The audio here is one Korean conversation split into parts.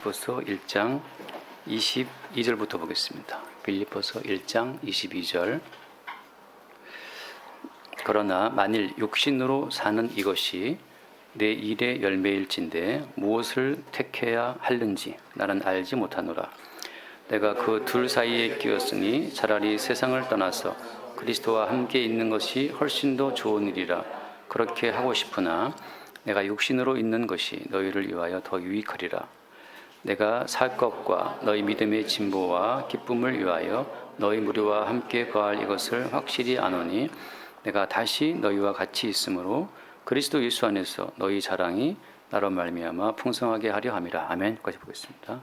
빌립보서 1장 22절부터 보겠습니다. 빌립보서 1장 22절. 그러나 만일 육신으로 사는 이것이 내 일의 열매일진데 무엇을 택해야 할는지 나는 알지 못하노라. 내가 그 둘 사이에 끼었으니 차라리 세상을 떠나서 그리스도와 함께 있는 것이 훨씬 더 좋은 일이라 그렇게 하고 싶으나 내가 육신으로 있는 것이 너희를 위하여 더 유익하리라. 내가 살 것과 너희 믿음의 진보와 기쁨을 위하여 너희 무리와 함께 거할 이것을 확실히 아노니 내가 다시 너희와 같이 있으므로 그리스도 예수 안에서 너희 자랑이 나로 말미암아 풍성하게 하려 함이라. 아멘. 까지 보겠습니다.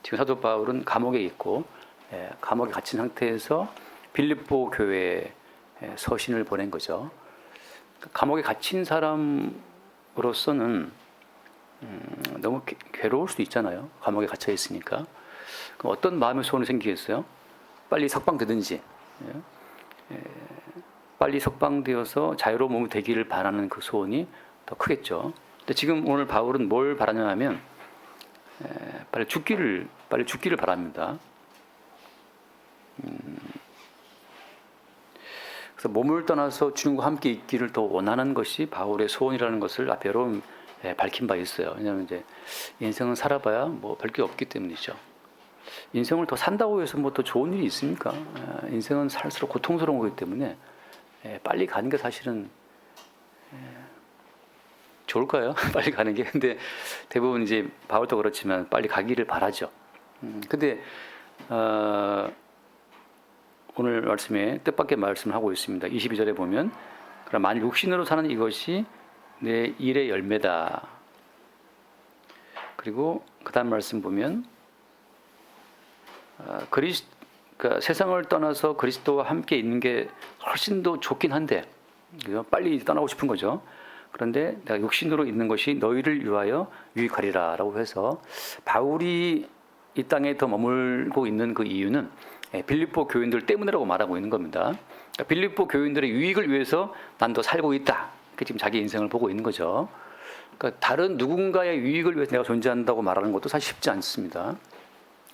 지금 사도 바울은 감옥에 있고 감옥에 갇힌 상태에서 빌립보 교회에 서신을 보낸 거죠. 감옥에 갇힌 사람으로서는 너무 괴로울 수도 있잖아요. 감옥에 갇혀 있으니까. 그럼 어떤 마음의 소원이 생기겠어요? 빨리 석방되든지, 빨리 석방되어서 자유로운 몸이 되기를 바라는 그 소원이 더 크겠죠. 근데 지금 오늘 바울은 뭘 바라냐 하면 빨리 죽기를 바랍니다. 그래서 몸을 떠나서 주님과 함께 있기를 더 원하는 것이 바울의 소원이라는 것을 앞에 여러 밝힌 바 있어요. 왜냐하면 이제 인생은 살아봐야 뭐 별 게 없기 때문이죠. 인생을 더 산다고 해서 뭐 더 좋은 일이 있습니까? 인생은 살수록 고통스러운 거기 때문에 빨리 가는 게 사실은 좋을까요? 빨리 가는 게. 근데 대부분 이제 바울도 그렇지만 빨리 가기를 바라죠. 근데 오늘 말씀에 뜻밖의 말씀을 하고 있습니다. 22절에 보면 그럼 만일 육신으로 사는 이것이 내 일의 열매다. 그리고 그 다음 말씀 보면 그러니까 세상을 떠나서 그리스도와 함께 있는 게 훨씬 더 좋긴 한데 빨리 떠나고 싶은 거죠. 그런데 내가 육신으로 있는 것이 너희를 위하여 유익하리라 라고 해서 바울이 이 땅에 더 머물고 있는 그 이유는 빌립보 교인들 때문이라고 말하고 있는 겁니다. 그러니까 빌립보 교인들의 유익을 위해서 난 더 살고 있다. 지금 자기 인생을 보고 있는 거죠. 그러니까 다른 누군가의 유익을 위해서 내가 존재한다고 말하는 것도 사실 쉽지 않습니다.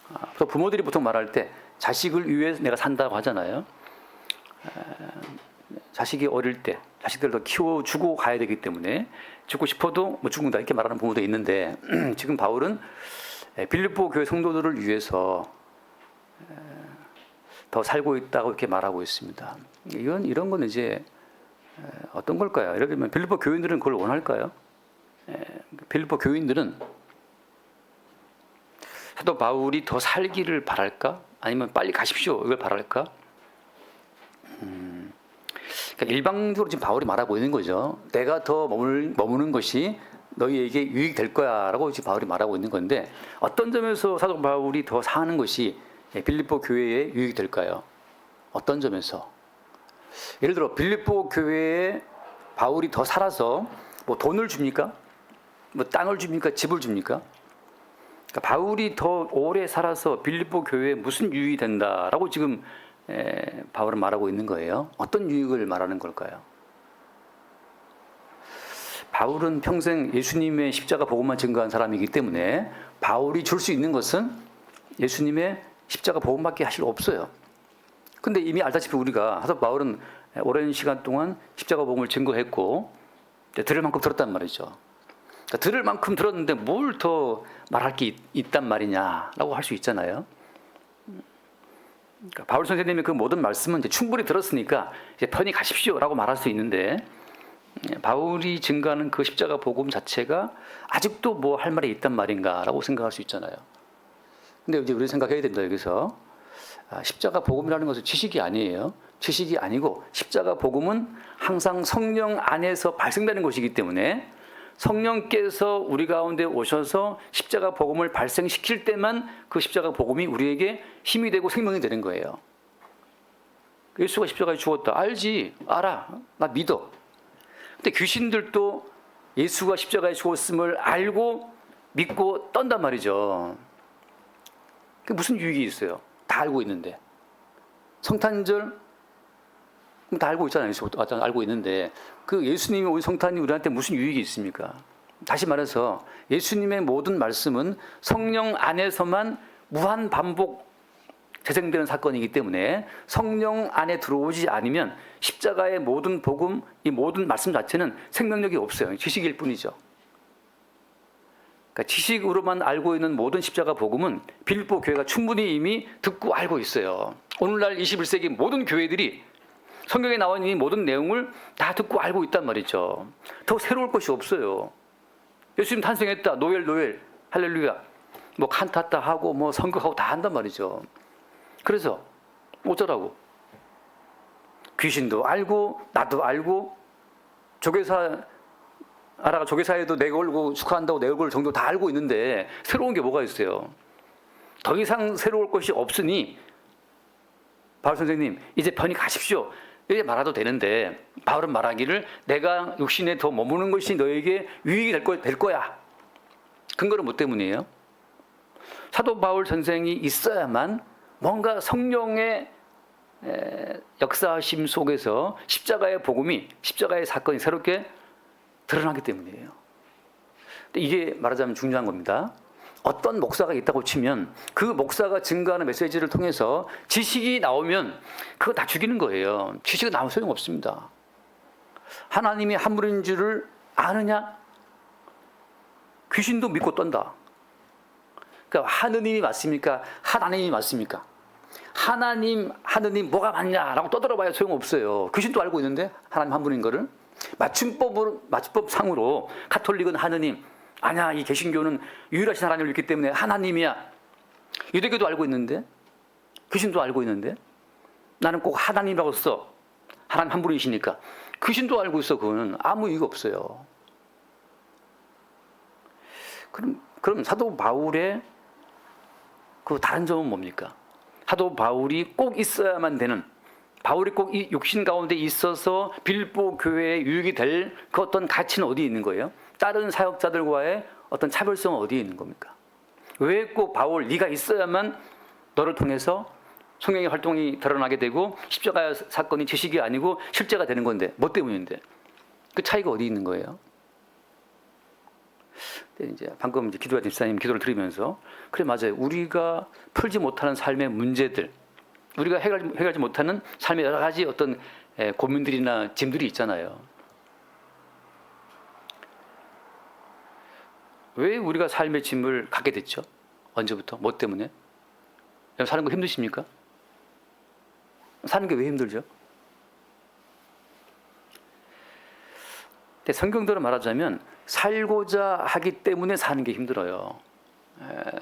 그래서 부모들이 보통 말할 때 자식을 위해서 내가 산다고 하잖아요. 자식이 어릴 때 자식들을 더 키워주고 가야 되기 때문에 죽고 싶어도 못 죽는다 이렇게 말하는 부모도 있는데 지금 바울은 빌립보 교회 성도들을 위해서 더 살고 있다고 이렇게 말하고 있습니다. 이런 건 이제 어떤 걸까요? 예를 들면 빌립보 교인들은 그걸 원할까요? 빌립보 교인들은 사도 바울이 더 살기를 바랄까? 아니면 빨리 가십시오 이걸 바랄까? 그러니까 일방적으로 지금 바울이 말하고 있는 거죠. 내가 더 머무는 것이 너희에게 유익될 거야 라고 지금 바울이 말하고 있는 건데 어떤 점에서 사도 바울이 더 사는 것이 빌립보 교회에 유익이 될까요? 어떤 점에서? 예를 들어 빌립보 교회에 바울이 더 살아서 뭐 돈을 줍니까? 뭐 땅을 줍니까? 집을 줍니까? 그러니까 바울이 더 오래 살아서 빌립보 교회에 무슨 유익이 된다라고 지금 바울은 말하고 있는 거예요. 어떤 유익을 말하는 걸까요? 바울은 평생 예수님의 십자가 복음만 증거한 사람이기 때문에 바울이 줄 수 있는 것은 예수님의 십자가 복음밖에 사실 없어요. 근데 이미 알다시피 우리가 사도 바울은 오랜 시간 동안 십자가 복음을 증거했고 들을 만큼 들었단 말이죠. 그러니까 들을 만큼 들었는데 뭘 더 말할 게 있단 말이냐라고 할 수 있잖아요. 그러니까 바울 선생님이 그 모든 말씀은 이제 충분히 들었으니까 이제 편히 가십시오라고 말할 수 있는데 바울이 증거하는 그 십자가 복음 자체가 아직도 뭐 할 말이 있단 말인가라고 생각할 수 있잖아요. 근데 이제 우리 생각해야 된다 여기서 십자가 복음이라는 것은 지식이 아니에요. 지식이 아니고 십자가 복음은 항상 성령 안에서 발생되는 것이기 때문에 성령께서 우리 가운데 오셔서 십자가 복음을 발생시킬 때만 그 십자가 복음이 우리에게 힘이 되고 생명이 되는 거예요. 예수가 십자가에 죽었다. 알지. 알아. 나 믿어. 근데 귀신들도 예수가 십자가에 죽었음을 알고 믿고 떤단 말이죠. 그게 무슨 유익이 있어요? 다 알고 있는데. 성탄절 다 알고 있잖아요. 알고 있는데 그 예수님이 온 성탄이 우리한테 무슨 유익이 있습니까? 다시 말해서 예수님의 모든 말씀은 성령 안에서만 무한 반복 재생되는 사건이기 때문에 성령 안에 들어오지 않으면 십자가의 모든 복음, 이 모든 말씀 자체는 생명력이 없어요. 지식일 뿐이죠. 그러니까 지식으로만 알고 있는 모든 십자가 복음은 빌립보 교회가 충분히 이미 듣고 알고 있어요. 오늘날 21세기 모든 교회들이 성경에 나와 있는 이 모든 내용을 다 듣고 알고 있단 말이죠. 더 새로울 것이 없어요. 예수님 탄생했다, 노엘, 할렐루야, 뭐 칸타타 하고 뭐 선곡하고 다 한단 말이죠. 그래서 어쩌라고? 귀신도 알고 나도 알고 조계사에도 내 얼굴 축하한다고 내 얼굴 정도 다 알고 있는데 새로운 게 뭐가 있어요? 더 이상 새로울 것이 없으니 바울 선생님 이제 편히 가십시오. 이렇게 말해도 되는데 바울은 말하기를 내가 육신에 더 머무는 것이 너에게 유익이 될 거야. 근거는 뭐 때문이에요? 사도 바울 선생이 있어야만 뭔가 성령의 역사하심 속에서 십자가의 복음이, 십자가의 사건이 새롭게 드러나기 때문이에요. 근데 이게 말하자면 중요한 겁니다. 어떤 목사가 있다고 치면 그 목사가 증거하는 메시지를 통해서 지식이 나오면 그거 다 죽이는 거예요. 지식은 아무 소용없습니다. 하나님이 한 분인 줄을 아느냐? 귀신도 믿고 떤다. 그러니까 하느님이 맞습니까? 하나님이 맞습니까? 하나님 뭐가 맞냐라고 떠들어봐야 소용없어요. 귀신도 알고 있는데 하나님 한 분인 거를 맞춤법상으로 가톨릭은 하느님, 아니야 이 개신교는 유일하신 하나님을 믿기 때문에 하나님이야. 유대교도 알고 있는데, 귀신도 알고 있는데, 나는 꼭 하나님이라고 써. 하나님 한 분이시니까. 귀신도 알고 있어. 그거는 아무 이유가 없어요. 그럼 사도 바울의 그 다른 점은 뭡니까? 사도 바울이 꼭 있어야만 되는, 바울이 꼭 이 육신 가운데 있어서 빌립보 교회에 유익이 될 그 어떤 가치는 어디에 있는 거예요? 다른 사역자들과의 어떤 차별성은 어디에 있는 겁니까? 왜 꼭 바울 네가 있어야만 너를 통해서 성령의 활동이 드러나게 되고 십자가 사건이 지식이 아니고 실제가 되는 건데 뭐 때문인데? 그 차이가 어디 있는 거예요? 이제 방금 기도자 집사님 기도를 들으면서 그래 맞아요. 우리가 풀지 못하는 삶의 문제들, 우리가 해결하지 못하는 삶의 여러 가지 어떤 고민들이나 짐들이 있잖아요. 왜 우리가 삶의 짐을 갖게 됐죠? 언제부터? 뭐 때문에? 사는 거 힘드십니까? 사는 게 왜 힘들죠? 근데 성경대로 말하자면 살고자 하기 때문에 사는 게 힘들어요.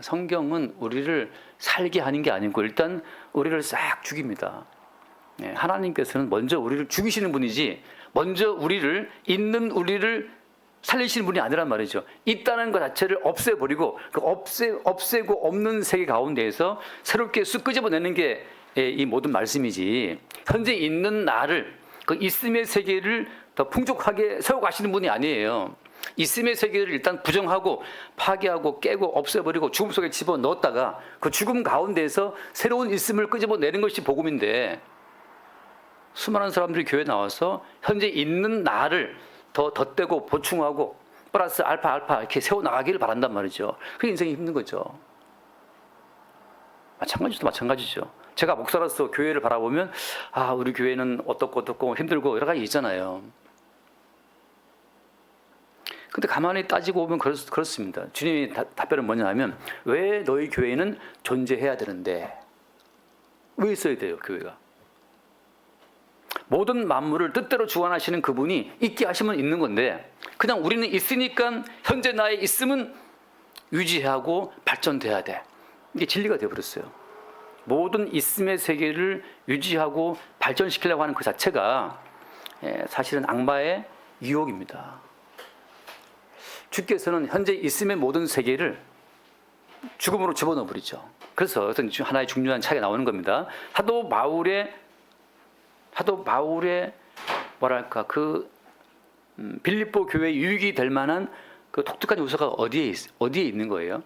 성경은 우리를 살게 하는 게 아니고 일단 우리를 싹 죽입니다. 하나님께서는 먼저 우리를 죽이시는 분이지 먼저 있는 우리를 살리시는 분이 아니란 말이죠. 있다는 것 자체를 없애버리고 그 없애고 없는 세계 가운데에서 새롭게 쑥 끄집어내는 게 이 모든 말씀이지, 현재 있는 나를, 그 있음의 세계를 더 풍족하게 세워가시는 분이 아니에요. 있음의 세계를 일단 부정하고 파괴하고 깨고 없애버리고 죽음 속에 집어넣었다가 그 죽음 가운데에서 새로운 있음을 끄집어내는 것이 복음인데, 수많은 사람들이 교회에 나와서 현재 있는 나를 더 덧대고 보충하고 플러스 알파 이렇게 세워나가기를 바란단 말이죠. 그게 인생이 힘든 거죠. 마찬가지죠. 제가 목사로서 교회를 바라보면 우리 교회는 어떻고 힘들고 여러 가지 있잖아요. 근데 가만히 따지고 보면 그렇습니다. 주님의 답변은 뭐냐면 왜 너희 교회는 존재해야 되는데 왜 있어야 돼요, 교회가? 모든 만물을 뜻대로 주관하시는 그분이 있게 하시면 있는 건데 그냥 우리는 있으니까 현재 나의 있음은 유지하고 발전돼야 돼. 이게 진리가 되어버렸어요. 모든 있음의 세계를 유지하고 발전시키려고 하는 그 자체가 사실은 악마의 유혹입니다. 주께서는 현재 있음의 모든 세계를 죽음으로 집어넣어 버리죠. 그래서 어떤 하나의 중요한 차이가 나오는 겁니다. 사도 바울의 뭐랄까 빌립보 교회에 유익이 될 만한 그 독특한 요소가 어디에 있는 거예요?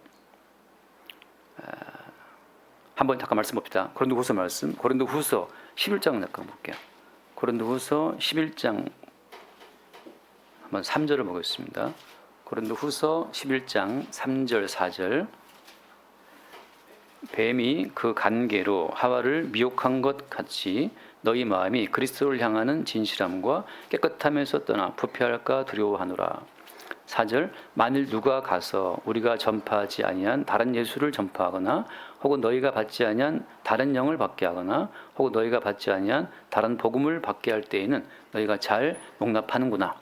한번 잠깐 말씀 봅시다. 고린도후서 말씀, 고린도후서 11장 잠깐 볼게요. 고린도후서 11장 한번 3절을 보겠습니다. 고린도후서 11장 3절 4절 뱀이 그 간계로 하와를 미혹한 것 같이 너희 마음이 그리스도를 향하는 진실함과 깨끗함에서 떠나 부패할까 두려워하노라. 4절 만일 누가 가서 우리가 전파하지 아니한 다른 예수를 전파하거나 혹은 너희가 받지 아니한 다른 영을 받게 하거나 혹은 너희가 받지 아니한 다른 복음을 받게 할 때에는 너희가 잘 용납하는구나.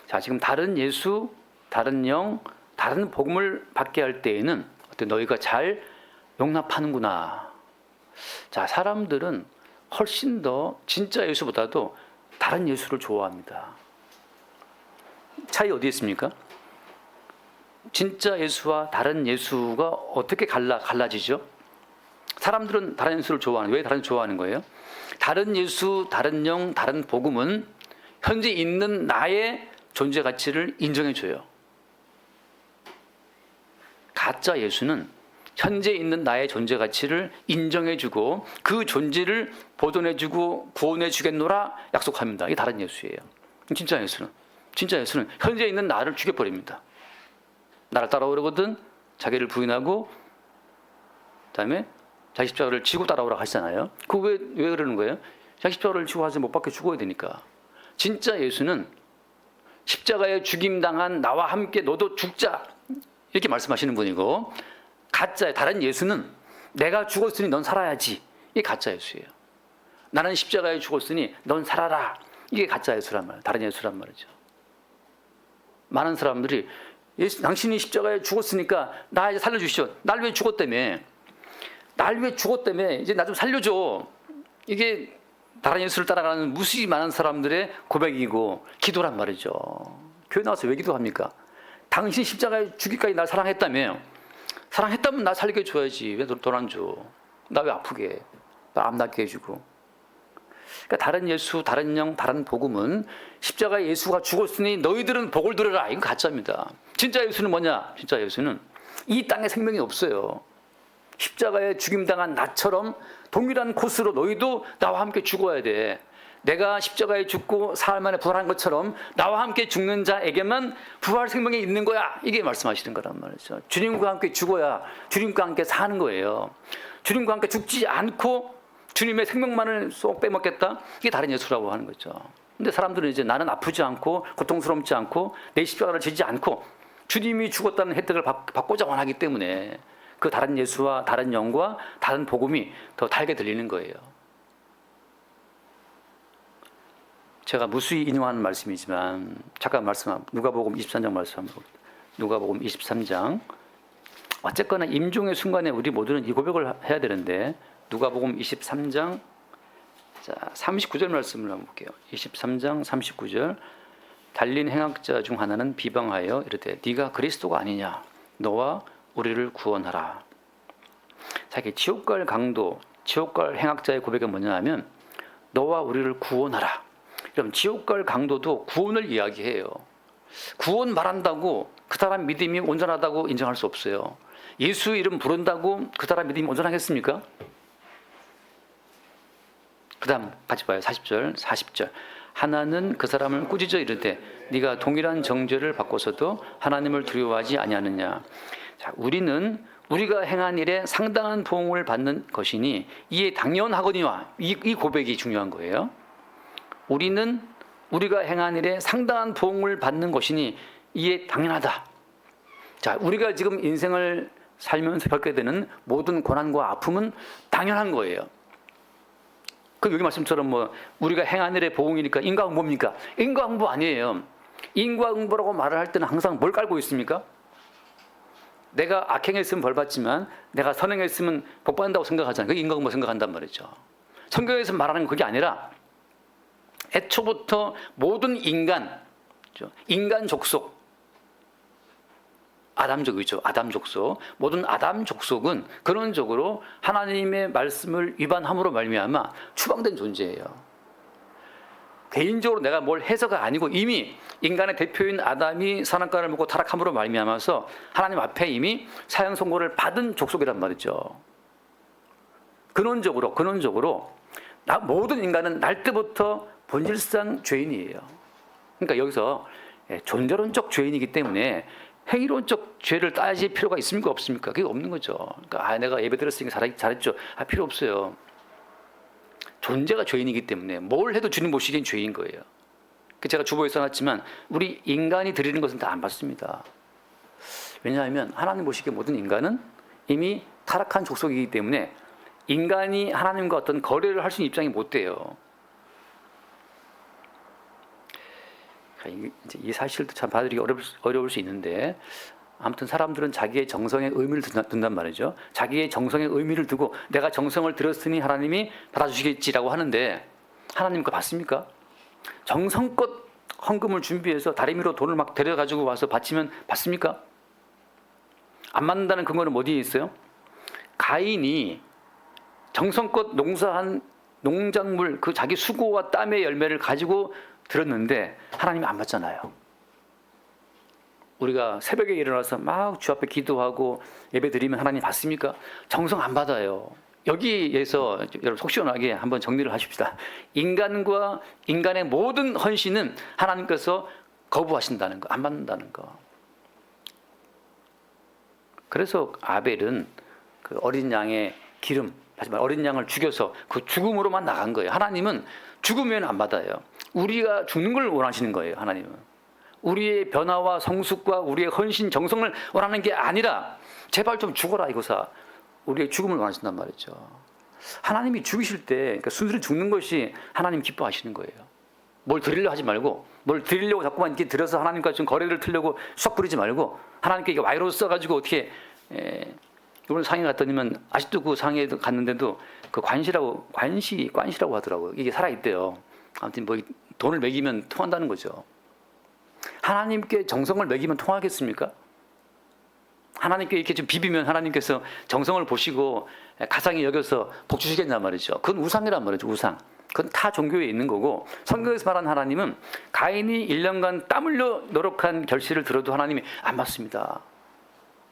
자, 지금 다른 예수, 다른 영, 다른 복음을 받게 할 때에는 어때 너희가 잘 용납하는구나. 자, 사람들은 훨씬 더 진짜 예수보다도 다른 예수를 좋아합니다. 차이 어디에 있습니까? 진짜 예수와 다른 예수가 어떻게 갈라지죠? 사람들은 다른 예수를 좋아하는, 왜 다른 예수 좋아하는 거예요? 다른 예수, 다른 영, 다른 복음은 현재 있는 나의 존재 가치를 인정해줘요. 가짜 예수는 현재 있는 나의 존재 가치를 인정해주고 그 존재를 보존해주고 구원해주겠노라 약속합니다. 이게 다른 예수예요. 진짜 예수는 현재 있는 나를 죽여버립니다. 나를 따라오려거든 자기를 부인하고 그다음에 자기 십자가를 지고 따라오라고 하시잖아요. 그거 왜 그러는 거예요? 자기 십자가를 지고 가서 못 박혀 죽어야 되니까. 진짜 예수는 십자가에 죽임당한 나와 함께 너도 죽자 이렇게 말씀하시는 분이고, 가짜의 다른 예수는 내가 죽었으니 넌 살아야지. 이게 가짜 예수예요. 나는 십자가에 죽었으니 넌 살아라. 이게 가짜 예수란 말이에요. 다른 예수란 말이죠. 많은 사람들이 당신이 십자가에 죽었으니까 나 이제 살려주시오. 날 왜 죽었다며. 날 왜 죽었다며. 이제 나 좀 살려줘. 이게 다른 예수를 따라가는 무수히 많은 사람들의 고백이고 기도란 말이죠. 교회 나와서 왜 기도합니까? 당신이 십자가에 죽기까지 날 사랑했다며. 사랑했다면 나 살게 해줘야지. 왜 돈 안 줘? 나 왜 아프게 해? 나 안 낫게 해주고. 그러니까 다른 예수, 다른 영, 다른 복음은 십자가에 예수가 죽었으니 너희들은 복을 들어라. 이건 가짜입니다. 진짜 예수는 뭐냐? 진짜 예수는 이 땅에 생명이 없어요. 십자가에 죽임당한 나처럼 동일한 코스로 너희도 나와 함께 죽어야 돼. 내가 십자가에 죽고 사흘 만에 부활한 것처럼 나와 함께 죽는 자에게만 부활 생명이 있는 거야. 이게 말씀하시는 거란 말이죠. 주님과 함께 죽어야 주님과 함께 사는 거예요. 주님과 함께 죽지 않고 주님의 생명만을 쏙 빼먹겠다? 이게 다른 예수라고 하는 거죠. 근데 사람들은 이제 나는 아프지 않고 고통스럽지 않고 내 십자가를 지지 않고 주님이 죽었다는 혜택을 받고자 원하기 때문에 그 다른 예수와 다른 영과 다른 복음이 더 달게 들리는 거예요. 제가 무수히 인용하는 말씀이지만 잠깐 말씀합니다. 누가복음 23장 말씀합니다. 누가복음 23장. 어쨌거나 임종의 순간에 우리 모두는 이 고백을 해야 되는데 누가복음 23장 39절 말씀을 한번 볼게요. 23장 39절. 달린 행악자 중 하나는 비방하여 이르되 네가 그리스도가 아니냐 너와 우리를 구원하라. 자기 지옥 갈 강도, 지옥 갈 행악자의 고백은 뭐냐 하면 너와 우리를 구원하라. 그럼 지옥 갈 강도도 구원을 이야기해요. 구원 말한다고 그 사람 믿음이 온전하다고 인정할 수 없어요. 예수 이름 부른다고 그 사람 믿음이 온전하겠습니까? 그 다음 같이 봐요. 40절. 하나는 그 사람을 꾸짖어 이르되 네가 동일한 정죄를 받고서도 하나님을 두려워하지 아니하느냐. 자, 우리는 우리가 행한 일에 상당한 보응을 받는 것이니 이에 당연하거니와. 이 고백이 중요한 거예요. 우리는 우리가 행한 일에 상당한 보응을 받는 것이니 이에 당연하다. 자, 우리가 지금 인생을 살면서 겪게 되는 모든 고난과 아픔은 당연한 거예요. 그 여기 말씀처럼 우리가 행한 일의 보응이니까 인과응보입니까? 인과응보 아니에요. 인과응보라고 말을 할 때는 항상 뭘 깔고 있습니까? 내가 악행했으면 벌 받지만 내가 선행했으면 복 받는다고 생각하잖아요. 그게 인과응보 생각한단 말이죠. 성경에서 말하는 건 그게 아니라 애초부터 모든 인간 족속, 아담 족속, 모든 아담 족속은 근원적으로 하나님의 말씀을 위반함으로 말미암아 추방된 존재예요. 개인적으로 내가 뭘 해서가 아니고 이미 인간의 대표인 아담이 선악과를 먹고 타락함으로 말미암아서 하나님 앞에 이미 사형 선고를 받은 족속이란 말이죠. 근원적으로 모든 인간은 날 때부터 본질상 죄인이에요. 그러니까 여기서 존재론적 죄인이기 때문에 행위론적 죄를 따질 필요가 있습니까? 없습니까? 그게 없는 거죠. 그러니까 내가 예배 드렸으니까 잘했죠. 필요 없어요. 존재가 죄인이기 때문에 뭘 해도 주님 보시기엔 죄인 거예요. 제가 주보에 써놨지만 우리 인간이 드리는 것은 다 안 받습니다. 왜냐하면 하나님 보시기에 모든 인간은 이미 타락한 족속이기 때문에 인간이 하나님과 어떤 거래를 할 수 있는 입장이 못 돼요. 이 사실도 참 받아들이기 어려울 수 있는데, 아무튼 사람들은 자기의 정성에 의미를 둔단 말이죠. 자기의 정성에 의미를 두고 내가 정성을 들였으니 하나님이 받아주시겠지라고 하는데, 하나님 거 받습니까? 정성껏 헌금을 준비해서 다리미로 돈을 막 데려가지고 와서 바치면 받습니까? 안 받는다는 근거는 어디에 있어요? 가인이 정성껏 농사한 농작물, 그 자기 수고와 땀의 열매를 가지고 들었는데 하나님이 안 받잖아요. 우리가 새벽에 일어나서 막 주 앞에 기도하고 예배 드리면 하나님 받습니까? 정성 안 받아요. 여기에서 여러분 속 시원하게 한번 정리를 하십시다. 인간과 인간의 모든 헌신은 하나님께서 거부하신다는 거, 안 받는다는 거. 그래서 아벨은 그 어린 양의 기름, 하지만 어린 양을 죽여서 그 죽음으로만 나간 거예요. 하나님은 죽으면 안 받아요. 우리가 죽는 걸 원하시는 거예요. 하나님은 우리의 변화와 성숙과 우리의 헌신 정성을 원하는 게 아니라 제발 좀 죽어라 이거사, 우리의 죽음을 원하신단 말이죠. 하나님이 죽이실 때 그러니까 순순히 죽는 것이 하나님 기뻐하시는 거예요. 뭘 드리려 하지 말고, 뭘 드리려고 자꾸만 이렇게 들여서 하나님과 좀 거래를 틀려고 수작 부리지 말고, 하나님께 이게 와이로 써가지고 어떻게 이번 상해 갔더니만 아직도 그 상해 갔는데도 그 관시라고 하더라고요. 이게 살아있대요. 아무튼 뭐 돈을 매기면 통한다는 거죠. 하나님께 정성을 매기면 통하겠습니까? 하나님께 이렇게 좀 비비면 하나님께서 정성을 보시고 가상히 여겨서 복 주시겠냐 말이죠. 그건 우상이란 말이죠. 우상. 그건 타 종교에 있는 거고, 성경에서 말하는 하나님은 가인이 1년간 땀 흘려 노력한 결실을 들어도 하나님이 안 받습니다.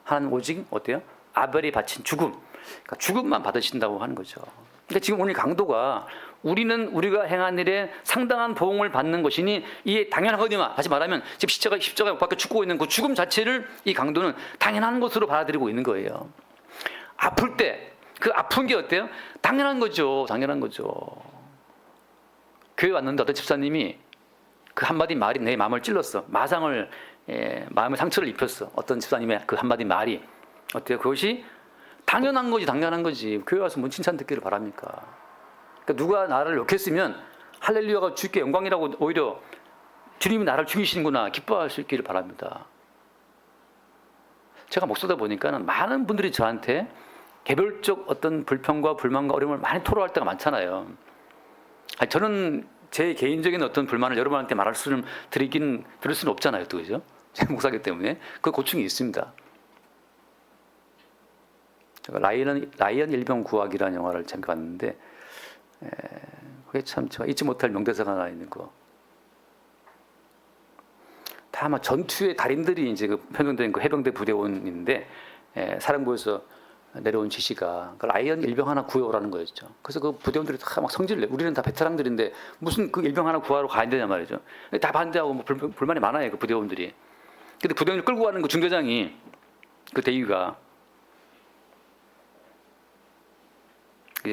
하나님 오직 어때요? 아벨이 바친 죽음, 그러니까 죽음만 받으신다고 하는 거죠. 그러니까 지금 오늘 강도가 우리는 우리가 행한 일에 상당한 보응을 받는 것이니 이에 당연하거니와, 다시 말하면 지금 십자가에 못 박혀 죽고 있는 그 죽음 자체를 이 강도는 당연한 것으로 받아들이고 있는 거예요. 아플 때 그 아픈 게 어때요? 당연한 거죠. 당연한 거죠. 교회 왔는데 어떤 집사님이 그 한마디 말이 내 마음을 찔렀어. 마음의 상처를 입혔어. 어떤 집사님의 그 한마디 말이 어때요? 그것이 당연한 거지, 당연한 거지. 교회 와서 뭔 칭찬 듣기를 바랍니까? 그러니까 누가 나를 욕했으면 할렐루야가 주께 영광이라고, 오히려 주님이 나를 죽이시는구나 기뻐할 수 있기를 바랍니다. 제가 목사다 보니까는 많은 분들이 저한테 개별적 어떤 불평과 불만과 어려움을 많이 토로할 때가 많잖아요. 저는 제 개인적인 어떤 불만을 여러분한테 들을 수는 없잖아요, 또 그죠? 제가 목사기 때문에 그 고충이 있습니다. 제가 라이언 일병 구하기라는 영화를 잠깐 봤는데, 그게 참 제가 잊지 못할 명대사가 하나 있는 거. 다 아마 전투의 달인들이 이제 그 편성된 그 해병대 부대원인데, 사령부에서 내려온 지시가 그 라이언 일병 하나 구해오라는 거였죠. 그래서 그 부대원들이 다 막 성질을 내. 우리는 다 베테랑들인데 무슨 그 일병 하나 구하러 가야 되냐 말이죠. 다 반대하고 뭐 불만이 많아요, 그 부대원들이. 근데 부대원을 끌고 가는 그 중대장이, 그 대위가,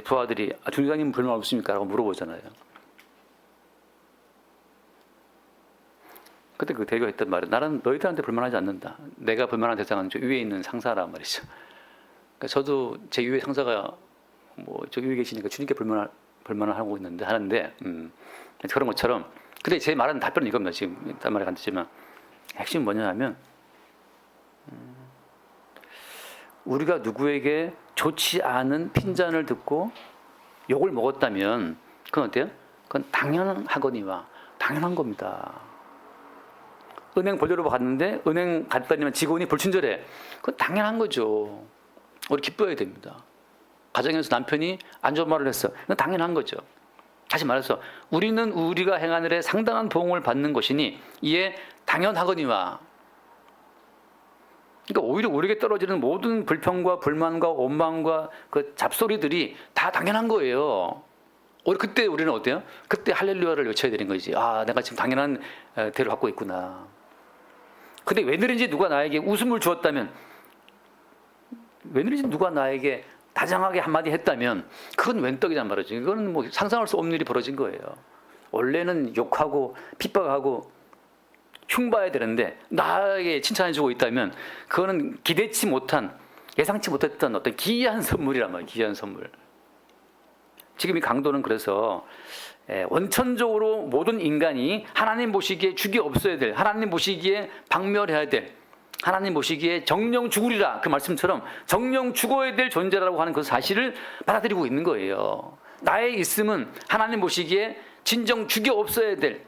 부하들이 중대장님 불만 없습니까? 라고 물어보잖아요. 그때 그 대위가 했던 말은, 나는 너희들한테 불만하지 않는다. 내가 불만한 대상은 저 위에 있는 상사란 말이죠. 그러니까 저도 제 위에 상사가 뭐 저 위에 계시니까 주님께 불만을 하고 하는데 그런 것처럼. 근데 제 말은 답변은 이겁니다. 지금 딴 말이 안 되지만 핵심은 뭐냐면, 우리가 누구에게 좋지 않은 핀잔을 듣고 욕을 먹었다면 그건 어때요? 그건 당연하거니와 당연한 겁니다. 은행 보조로 갔는데 은행 갔더니만 직원이 불친절해. 그건 당연한 거죠. 우리 기뻐해야 됩니다. 가정에서 남편이 안 좋은 말을 했어. 그건 당연한 거죠. 다시 말해서 우리는 우리가 행한 일에 상당한 보응을 받는 것이니 이에 당연하거니와. 그러니까 오히려 우리에게 떨어지는 모든 불평과 불만과 원망과 그 잡소리들이 다 당연한 거예요. 그때 우리는 어때요? 그때 할렐루야를 외쳐야 되는 거지. 아, 내가 지금 당연한 대로 갖고 있구나. 근데 웬일인지 누가 나에게 웃음을 주었다면, 웬일인지 누가 나에게 다정하게 한마디 했다면 그건 웬 떡이란 말이죠. 이거는 뭐 상상할 수 없는 일이 벌어진 거예요. 원래는 욕하고 핍박하고 흉봐야 되는데 나에게 칭찬해 주고 있다면 그거는 기대치 못한, 예상치 못했던 어떤 기이한 선물이란 말이에요. 기이한 선물. 지금 이 강도는 그래서 원천적으로 모든 인간이 하나님 보시기에 죽이 없어야 될, 하나님 보시기에 박멸해야 될, 하나님 보시기에 정령 죽으리라 그 말씀처럼 정령 죽어야 될 존재라고 하는 그 사실을 받아들이고 있는 거예요. 나의 있음은 하나님 보시기에 진정 죽이 없어야 될,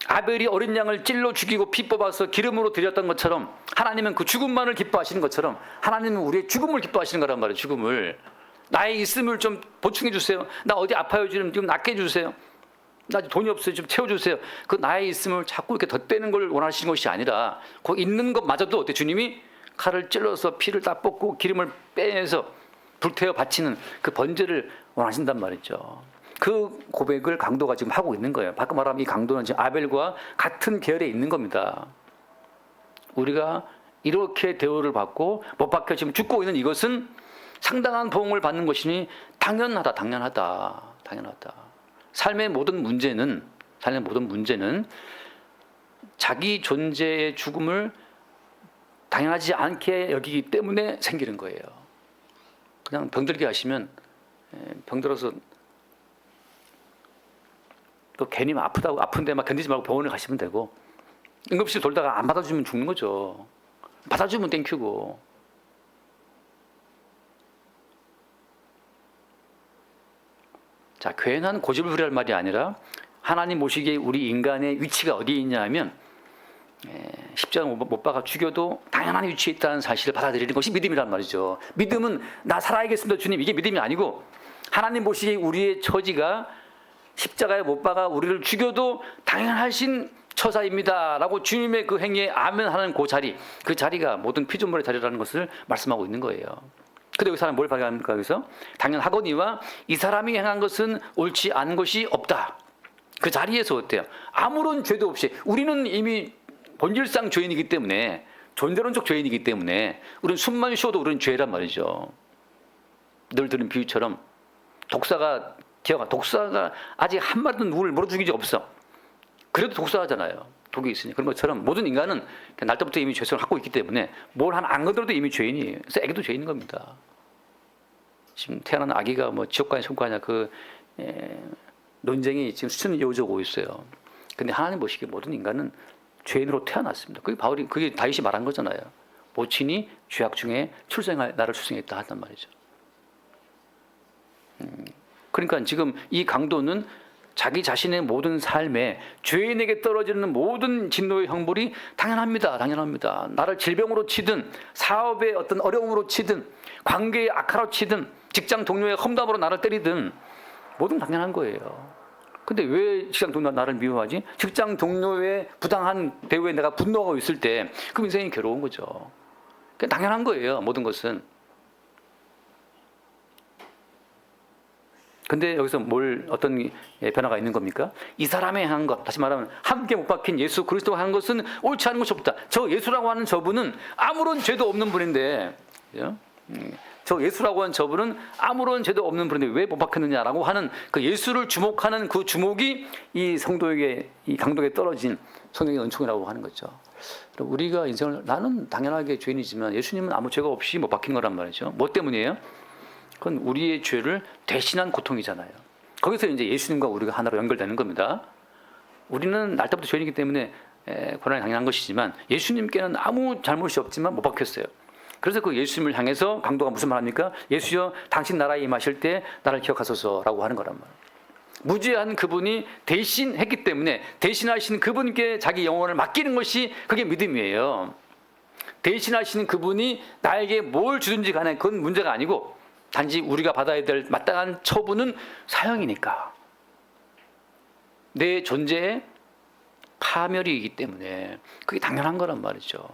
아벨이 어린 양을 찔러 죽이고 피 뽑아서 기름으로 드렸던 것처럼 하나님은 그 죽음만을 기뻐하시는 것처럼 하나님은 우리의 죽음을 기뻐하시는 거란 말이에요. 죽음을. 나의 있음을 좀 보충해 주세요. 나 어디 아파요. 좀 낫게 해주세요. 나 돈이 없어요. 좀 채워주세요. 그 나의 있음을 자꾸 이렇게 덧대는 걸 원하시는 것이 아니라 그 있는 것마저도 어때? 주님이 칼을 찔러서 피를 다 뽑고 기름을 빼내서 불태워 바치는 그 번제를 원하신단 말이죠. 그 고백을 강도가 지금 하고 있는 거예요. 바꿔 말하면 이 강도는 지금 아벨과 같은 계열에 있는 겁니다. 우리가 이렇게 대우를 받고 못 박혀 지금 죽고 있는 이것은 상당한 보응을 받는 것이니 당연하다. 삶의 모든 문제는 자기 존재의 죽음을 당연하지 않게 여기기 때문에 생기는 거예요. 그냥 병들게 하시면 병들어서 또 괜히 아픈데 막 견디지 말고 병원에 가시면 되고, 응급실 돌다가 안 받아주면 죽는 거죠. 받아주면 땡큐고. 자, 괜한 고집을 부리할 말이 아니라 하나님 보시기에 우리 인간의 위치가 어디에 있냐 하면 십자가 못 박아 죽여도 당연한 위치에 있다는 사실을 받아들이는 것이 믿음이란 말이죠. 믿음은 나 살아야겠습니다 주님, 이게 믿음이 아니고 하나님 보시기에 우리의 처지가 십자가에 못 박아 우리를 죽여도 당연하신 처사입니다 라고 주님의 그 행위에 아멘하는 그 자리, 그 자리가 모든 피조물의 자리라는 것을 말씀하고 있는 거예요. 근데 여기 사람 뭘 발견합니까? 여기서 당연하거니와 이 사람이 행한 것은 옳지 않은 것이 없다. 그 자리에서 어때요? 아무런 죄도 없이, 우리는 이미 본질상 죄인이기 때문에, 존재론적 죄인이기 때문에 우리는 숨만 쉬어도 우리는 죄란 말이죠. 늘 들은 비유처럼 독사가 아직 한 마리도 누구를 물어 죽인 적 없어. 그래도 독사하잖아요. 독이 있으니. 그런 것처럼 모든 인간은 날 때부터 이미 죄성을 갖고 있기 때문에 뭘 하나 안 건드려도 이미 죄인이에요. 그래서 애기도 죄인인 겁니다. 지금 태어난 아기가 뭐 지옥 가냐 천국 가냐 그 논쟁이 지금 수천 년 이어져 오고 있어요. 근데 하나님 보시기에 모든 인간은 죄인으로 태어났습니다. 그게 다윗이 말한 거잖아요. 모친이 죄악 중에 나를 출생했다 한단 말이죠. 그러니까 지금 이 강도는 자기 자신의 모든 삶에 죄인에게 떨어지는 모든 진노의 형벌이 당연합니다. 나를 질병으로 치든 사업의 어떤 어려움으로 치든 관계의 악화로 치든 직장 동료의 험담으로 나를 때리든 모든 당연한 거예요. 근데 왜 직장 동료가 나를 미워하지? 직장 동료의 부당한 대우에 내가 분노하고 있을 때 그 인생이 괴로운 거죠. 그냥 당연한 거예요. 모든 것은. 근데 여기서 어떤 변화가 있는 겁니까? 이 사람의 한 것, 다시 말하면 함께 못 박힌 예수 그리스도가 한 것은 옳지 않은 것이 없다. 저 예수라고 하는 저분은 아무런 죄도 없는 분인데, 저 예수라고 하는 저분은 아무런 죄도 없는 분인데 왜 못 박혔느냐라고 하는 그 예수를 주목하는 그 주목이 이 성도에게, 이 강도에게 떨어진 성령의 은총이라고 하는 거죠. 우리가 인생을, 나는 당연하게 죄인이지만 예수님은 아무 죄가 없이 못 박힌 거란 말이죠. 뭐 때문이에요? 그건 우리의 죄를 대신한 고통이잖아요. 거기서 이제 예수님과 우리가 하나로 연결되는 겁니다. 우리는 날 때부터 죄인이기 때문에 고난이 당연한 것이지만 예수님께는 아무 잘못이 없지만 못 박혔어요. 그래서 그 예수님을 향해서 강도가 무슨 말합니까? 예수여 당신 나라에 임하실 때 나를 기억하소서라고 하는 거란 말이에요. 무죄한 그분이 대신했기 때문에 대신하신 그분께 자기 영혼을 맡기는 것이 그게 믿음이에요. 대신하시는 그분이 나에게 뭘 주든지 간에 그건 문제가 아니고 단지 우리가 받아야 될 마땅한 처분은 사형이니까. 내 존재의 파멸이기 때문에 그게 당연한 거란 말이죠.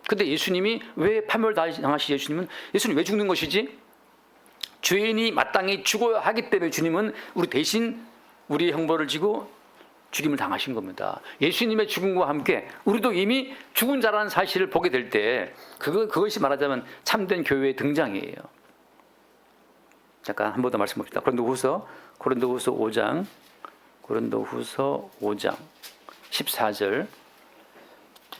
근데 예수님이 왜 파멸당하시 예수님은 왜 죽는 것이지? 죄인이 마땅히 죽어야 하기 때문에 주님은 우리 대신 우리의 형벌을 지고 죽임을 당하신 겁니다. 예수님의 죽음과 함께 우리도 이미 죽은 자라는 사실을 보게 될 때 그것이 말하자면 참된 교회의 등장이에요. 잠깐 한 번 더 말씀합시다. 고린도후서 5장 14절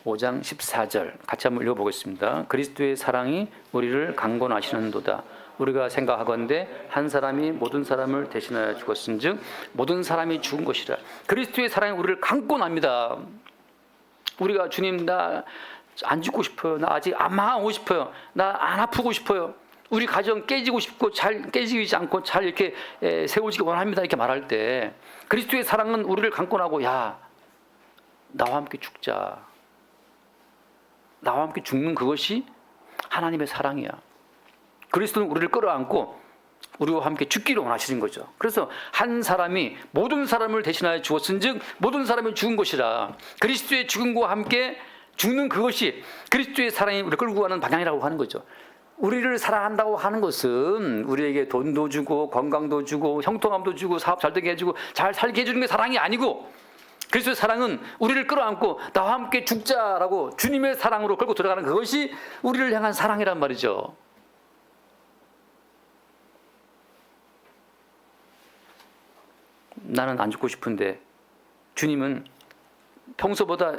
5장 14절 같이 한번 읽어보겠습니다. 그리스도의 사랑이 우리를 강권하시는도다. 우리가 생각하건대 한 사람이 모든 사람을 대신하여 죽었은즉 모든 사람이 죽은 것이라. 그리스도의 사랑이 우리를 강권합니다. 우리가 주님 나 안 죽고 싶어요. 나 아직 안 망하고 싶어요. 나 안 아프고 싶어요. 우리 가정 깨지고 싶고 잘 깨지지 않고 잘 이렇게 세워지기 원합니다. 이렇게 말할 때 그리스도의 사랑은 우리를 강권하고 야 나와 함께 죽자. 나와 함께 죽는 그것이 하나님의 사랑이야. 그리스도는 우리를 끌어안고 우리와 함께 죽기를 원하시는 거죠. 그래서 한 사람이 모든 사람을 대신하여 죽었은즉 모든 사람이 죽은 것이라. 그리스도의 죽음과 함께 죽는 그것이 그리스도의 사랑이 우리를 끌고 가는 방향이라고 하는 거죠. 우리를 사랑한다고 하는 것은 우리에게 돈도 주고 건강도 주고 형통함도 주고 사업 잘 되게 해주고 잘 살게 해주는 게 사랑이 아니고 그리스도의 사랑은 우리를 끌어안고 나와 함께 죽자라고 주님의 사랑으로 끌고 들어가는 그것이 우리를 향한 사랑이란 말이죠. 나는 안 죽고 싶은데 주님은 평소보다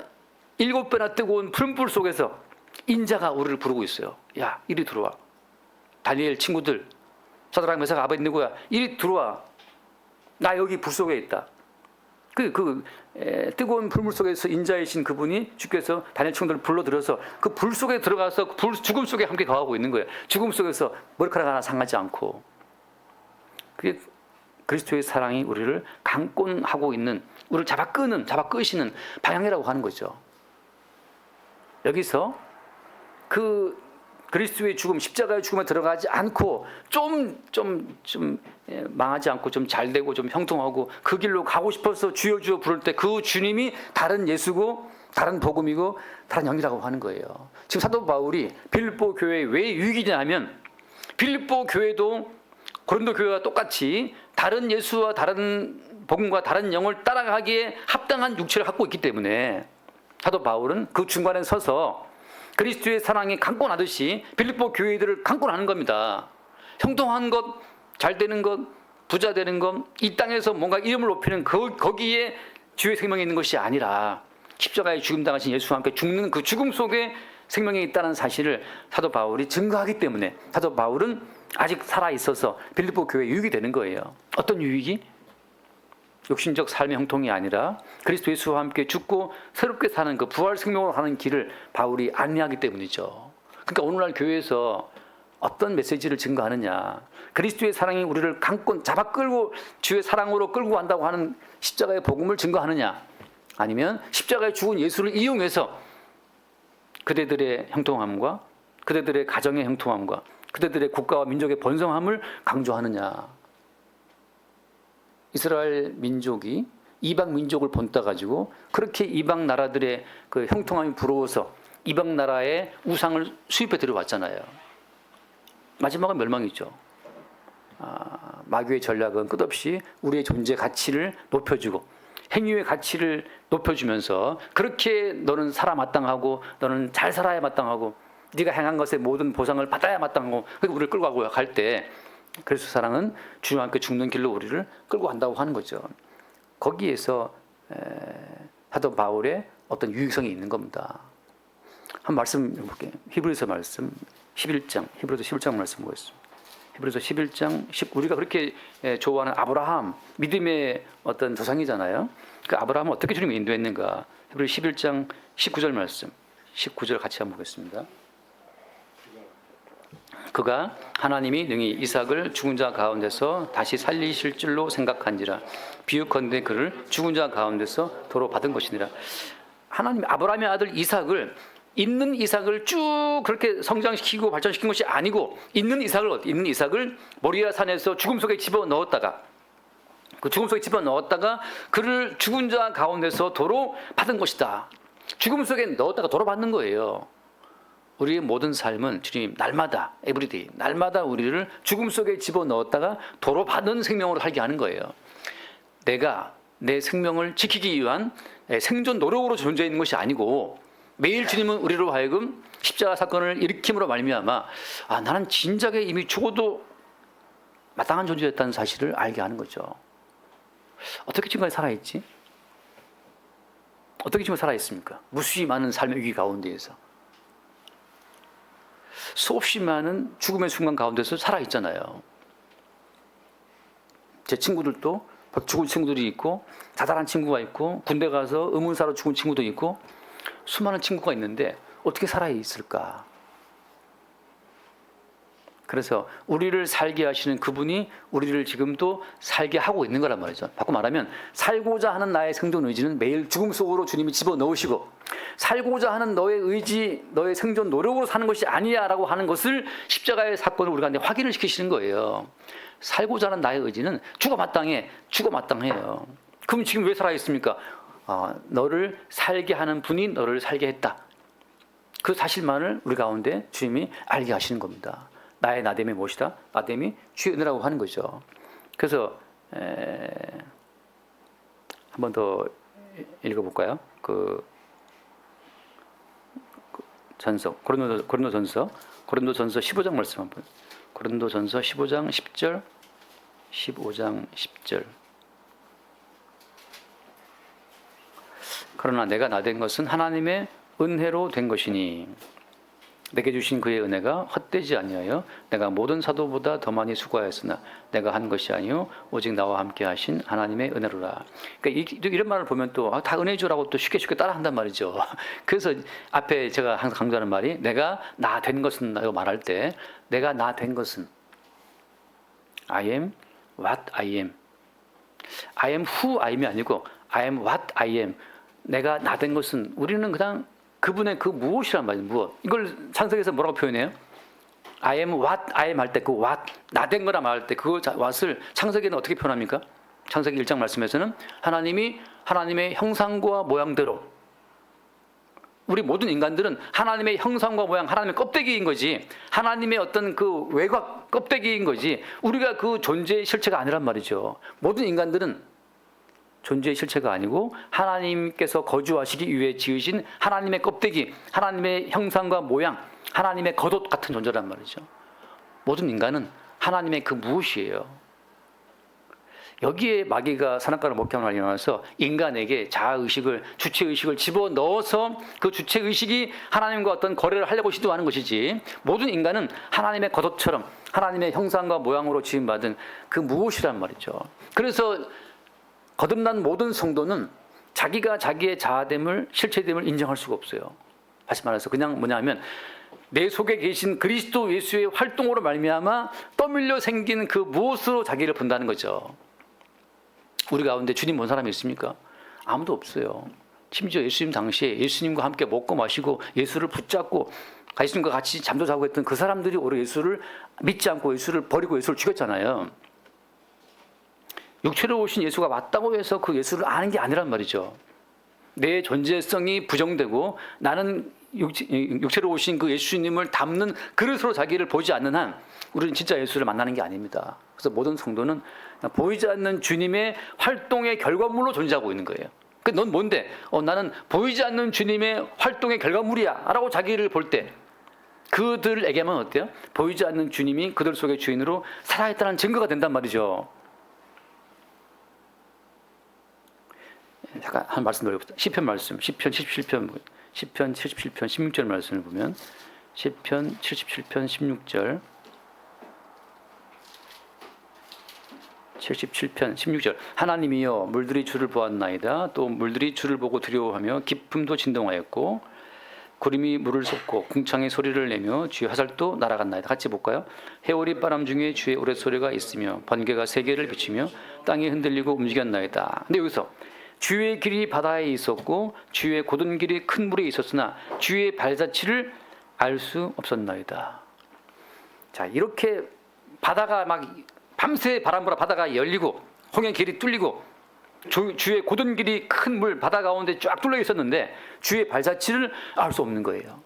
7배나 뜨거운 풀불 속에서 인자가 우리를 부르고 있어요. 야 이리 들어와. 다니엘 친구들 사드락 메삭 아벳느고야 이리 들어와. 나 여기 불 속에 있다. 뜨거운 불물 속에서 인자이신 그분이 주께서 다니엘 친구들을 불러들여서 그 불 속에 들어가서 죽음 속에 함께 거하고 있는 거예요. 죽음 속에서 머리카락 하나 상하지 않고. 그게 그리스도의 사랑이 우리를 강권하고 있는, 우리를 잡아 끄시는 방향이라고 하는 거죠. 여기서 그 그리스도의 죽음, 십자가의 죽음에 들어가지 않고 좀 망하지 않고 좀 잘되고 좀 형통하고 그 길로 가고 싶어서 주여 주여 부를 때 그 주님이 다른 예수고 다른 복음이고 다른 영이라고 하는 거예요. 지금 사도 바울이 빌립보 교회에 왜 유익이냐 하면 빌립보 교회도 고린도 교회와 똑같이 다른 예수와 다른 복음과 다른 영을 따라가기에 합당한 육체를 갖고 있기 때문에 사도 바울은 그 중간에 서서 그리스도의 사랑이 강권하듯이 빌립보 교회들을 강권하는 겁니다. 형통한 것, 잘 되는 것, 부자 되는 것, 이 땅에서 뭔가 이름을 높이는 거기에 주의 생명이 있는 것이 아니라 십자가에 죽음 당하신 예수와 함께 죽는 그 죽음 속에 생명이 있다는 사실을 사도 바울이 증거하기 때문에 사도 바울은 아직 살아있어서 빌립보 교회에 유익이 되는 거예요. 어떤 유익이? 욕심적 삶의 형통이 아니라 그리스도 예수와 함께 죽고 새롭게 사는 그 부활 생명으로 하는 길을 바울이 안내하기 때문이죠. 그러니까 오늘날 교회에서 어떤 메시지를 증거하느냐, 그리스도의 사랑이 우리를 강권 잡아 끌고 주의 사랑으로 끌고 간다고 하는 십자가의 복음을 증거하느냐, 아니면 십자가에 죽은 예수를 이용해서 그대들의 형통함과 그대들의 가정의 형통함과 그대들의 국가와 민족의 번성함을 강조하느냐. 이스라엘 민족이 이방 민족을 본따 가지고 그렇게 이방 나라들의 그 형통함이 부러워서 이방 나라의 우상을 수입해 들여왔잖아요. 마지막은 멸망이죠. 마귀의 전략은 끝없이 우리의 존재 가치를 높여주고 행위의 가치를 높여주면서 그렇게 너는 살아 마땅하고 너는 잘 살아야 마땅하고 네가 행한 것의 모든 보상을 받아야 마땅하고 그리고 우리를 끌고 가고 갈 때 그리스도 사랑은 주와 함께 죽는 길로 우리를 끌고 간다고 하는 거죠. 거기에서 사도 바울의 어떤 유익성이 있는 겁니다. 한 말씀 볼게요. 히브리서 말씀 11장, 히브리서 11장 말씀 보겠습니다. 히브리서 11장 10, 우리가 그렇게 좋아하는 아브라함, 믿음의 어떤 조상이잖아요. 그 아브라함을 어떻게 주님이 인도했는가? 히브리서 11장 19절 말씀, 19절 같이 한번 보겠습니다. 그가 하나님이 능히 이삭을 죽은 자 가운데서 다시 살리실 줄로 생각한지라 비유컨대 그를 죽은 자 가운데서 도로 받은 것이니라. 하나님이 아브라함의 아들 이삭을 있는 이삭을 쭉 그렇게 성장시키고 발전시킨 것이 아니고 있는 이삭을 모리아 산에서 죽음 속에 집어넣었다가 그 죽음 속에 집어넣었다가 그를 죽은 자 가운데서 도로 받은 것이다. 죽음 속에 넣었다가 도로 받는 거예요. 우리의 모든 삶은 주님 날마다 에브리데이 날마다 우리를 죽음 속에 집어넣었다가 도로 받는 생명으로 살게 하는 거예요. 내가 내 생명을 지키기 위한 생존 노력으로 존재해 있는 것이 아니고 매일 주님은 우리로 하여금 십자가 사건을 일으킴으로 말미암아 나는 진작에 이미 죽어도 마땅한 존재였다는 사실을 알게 하는 거죠. 어떻게 지금까지 살아있지? 어떻게 지금 살아있습니까? 무수히 많은 삶의 위기 가운데에서 수없이 많은 죽음의 순간 가운데서 살아있잖아요. 제 친구들도 죽은 친구들이 있고 자살한 친구가 있고 군대 가서 의문사로 죽은 친구도 있고 수많은 친구가 있는데 어떻게 살아있을까? 그래서 우리를 살게 하시는 그분이 우리를 지금도 살게 하고 있는 거란 말이죠. 바꿔 말하면 살고자 하는 나의 생존 의지는 매일 죽음 속으로 주님이 집어넣으시고 살고자 하는 너의 의지, 너의 생존 노력으로 사는 것이 아니야 라고 하는 것을 십자가의 사건을 우리가 확인을 시키시는 거예요. 살고자 하는 나의 의지는 죽어 마땅해요. 그럼 지금 왜 살아있습니까? 너를 살게 하는 분이 너를 살게 했다. 그 사실만을 우리 가운데 주님이 알게 하시는 겁니다. 나의 나됨이 무엇이다? 나됨이 주의 은혜라고 하는 거죠. 그래서 한 번 더 읽어볼까요? 전서 고린도전서 15장 말씀 한번. 고린도전서 15장 10절, 15장 10절. 그러나 내가 나된 것은 하나님의 은혜로 된 것이니 내게 주신 그의 은혜가 헛되지 아니하여 내가 모든 사도보다 더 많이 수고하였으나 내가 한 것이 아니요 오직 나와 함께 하신 하나님의 은혜로라. 그러니까 이런 말을 보면 또 다 은혜주라고 또 쉽게 따라한단 말이죠. 그래서 앞에 제가 항상 강조하는 말이 내가 나 된 것은 라고 말할 때 내가 나 된 것은 I am what I am. I am who I am이 아니고 I am what I am. 내가 나 된 것은 우리는 그냥 그분의 그 무엇이란 말이에요. 무엇. 이걸 창세기에서 뭐라고 표현해요? I am what I am 할 때 그 what 나 된 거라 말할 때 그 what을 창세기는 어떻게 표현합니까? 창세기 1장 말씀에서는 하나님이 하나님의 형상과 모양대로 우리 모든 인간들은 하나님의 형상과 모양, 하나님의 껍데기인 거지 하나님의 어떤 그 외곽 껍데기인 거지 우리가 그 존재의 실체가 아니란 말이죠. 모든 인간들은 존재의 실체가 아니고 하나님께서 거주하시기 위해 지으신 하나님의 껍데기, 하나님의 형상과 모양, 하나님의 겉옷 같은 존재란 말이죠. 모든 인간은 하나님의 그 무엇이에요. 여기에 마귀가 선악과를 먹게 하는 일어나서 인간에게 자아의식을, 주체의식을 집어넣어서 그 주체의식이 하나님과 어떤 거래를 하려고 시도하는 것이지 모든 인간은 하나님의 겉옷처럼 하나님의 형상과 모양으로 지음받은 그 무엇이란 말이죠. 그래서 거듭난 모든 성도는 자기가 자기의 자아됨을 실체됨을 인정할 수가 없어요. 다시 말해서 그냥 뭐냐면 내 속에 계신 그리스도 예수의 활동으로 말미암아 떠밀려 생긴 그 무엇으로 자기를 본다는 거죠. 우리 가운데 주님 본 사람이 있습니까? 아무도 없어요. 심지어 예수님 당시에 예수님과 함께 먹고 마시고 예수를 붙잡고 예수님과 같이 잠도 자고 했던 그 사람들이 오히려 예수를 믿지 않고 예수를 버리고 예수를 죽였잖아요. 육체로 오신 예수가 맞다고 해서 그 예수를 아는 게 아니란 말이죠. 내 존재성이 부정되고 나는 육체로 오신 그 예수님을 담는 그릇으로 자기를 보지 않는 한 우리는 진짜 예수를 만나는 게 아닙니다. 그래서 모든 성도는 보이지 않는 주님의 활동의 결과물로 존재하고 있는 거예요. 넌 뭔데? 나는 보이지 않는 주님의 활동의 결과물이야 라고 자기를 볼 때 그들에게만 어때요? 보이지 않는 주님이 그들 속의 주인으로 살아있다는 증거가 된단 말이죠. 잠깐 한 말씀 드려봅시다. 시편 말씀, 시편 77편 16절 말씀을 보면 시편 77편 16절 77편 16절 하나님이여 물들이 주를 보았나이다. 또 물들이 주를 보고 두려워하며 깊음도 진동하였고 구름이 물을 솟고 궁창의 소리를 내며 주의 화살도 날아갔나이다. 같이 볼까요? 해오리 바람 중에 주의 우레소리가 있으며 번개가 세계를 비추며 땅이 흔들리고 움직였나이다. 근데 여기서 주의 길이 바다에 있었고 주의 곧은 길이 큰 물에 있었으나 주의 발자취를 알 수 없었나이다. 자, 이렇게 바다가 막 밤새 바람 불어 바다가 열리고 홍해 길이 뚫리고 주의 곧은 길이 큰 물 바다 가운데 쫙 뚫려 있었는데 주의 발자취를 알 수 없는 거예요.